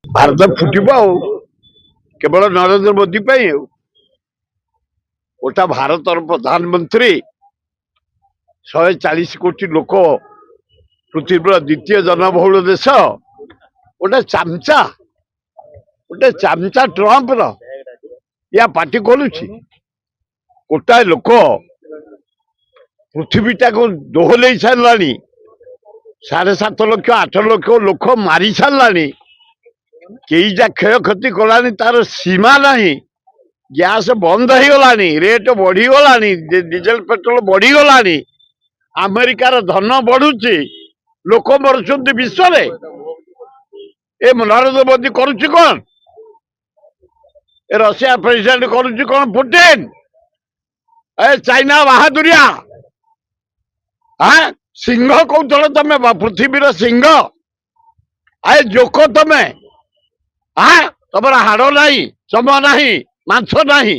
ଭାରତ ଫୁଟିବ ଆଉ କେବଳ ନରେନ୍ଦ୍ର ମୋଦି ପାଇଁ ଆଉ ଗୋଟା ଭାରତର ପ୍ରଧାନମନ୍ତ୍ରୀ 140 କୋଟି ଲୋକ ପୃଥିବୀର ଦ୍ୱିତୀୟ ଜନବହୁଳ ଦେଶ ଗୋଟେ ଚାମଚା ଟ୍ରମ୍ପର ୟା ପାଟି ଖୋଲୁଛି ଗୋଟାଏ ଲୋକ ପୃଥିବୀଟାକୁ ଦୋହଲେଇ ସାରିଲାଣି 7.5 ଲକ୍ଷ 8 ଲକ୍ଷ ଲୋକ ମାରି ସାରିଲାଣି କେହି ଯା କ୍ଷୟକ୍ଷତି କଲାଣି ତାର ସୀମା ନାହିଁ ଗ୍ୟାସ ବନ୍ଦ ହେଇଗଲାଣି ରେଟ୍ ବଢିଗଲାଣି ଡିଜେଲ ପେଟ୍ରୋଲ ବଢିଗଲାଣି ଆମେରିକାର ଧନ ବଢୁଛି ଲୋକ ମରୁଛନ୍ତି ବିଶ୍ୱରେ ଏ ନରେନ୍ଦ୍ର ମୋଦି କରୁଛି କଣ ଏ ରଷିଆ ପ୍ରେସିଡେଣ୍ଟ କରୁଛି କଣ ପୁଟିନ ଏ ଚାଇନା ବାହାଦୁରିଆ ସିଂହ କହୁଥିଲ ତମେ ପୃଥିବୀର ସିଂହ ଆଏ ଜୋକ ତମେ ତମର ହାଡ ନାହିଁ ଚମ ନାହିଁ ମାଂସ ନାହିଁ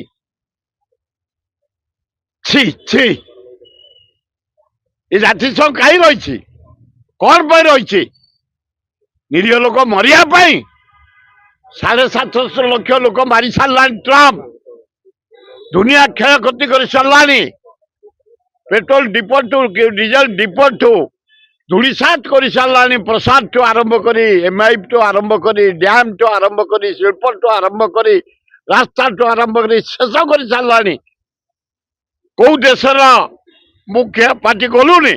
ଛି ଛି ଏ ଜାତିସଂଘ କାହିଁ ରହିଛି କଣ ପାଇଁ ରହିଛି ନିରୀହ ଲୋକ ମରିବା ପାଇଁ 7.5 ଲକ୍ଷ ଲୋକ ମାରି ସାରିଲାଣି ଟ୍ରମ୍ପ ଦୁନିଆ କ୍ଷୟକ୍ଷତି କରି ସାରିଲାଣି पेट्रोल डिपोटू डीजेल डिपोटू धूलीसात कर सारे प्रसाद ठू आरंभ कर एमआईएफ ठू आरंभ कर डैम ठू आरंभ कर शिल्प ठू आरंभ कर रास्ता ठू आरंभ कर शेष कर सारे कौ देशर मुख्य पार्टी कलुनि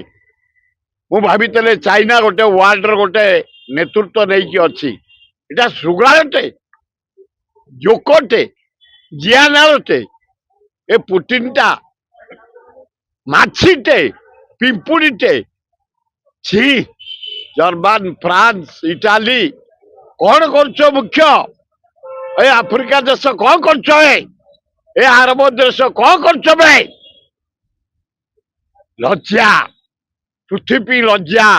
मु भावी चाइना गोटे वर्ल्ड गोटे नेतृत्व नहीं अच्छी इटा सुगलाटे जोकटे जियानाटे ए पुटिन टा माछीटे पिंपुड़ीटे छी जर्मन फ्रांस इटाली कौन कर मुख्य ए आफ्रिका देश कौन कर अरब देश कौन कर लज्जा पृथ्वी लज्जा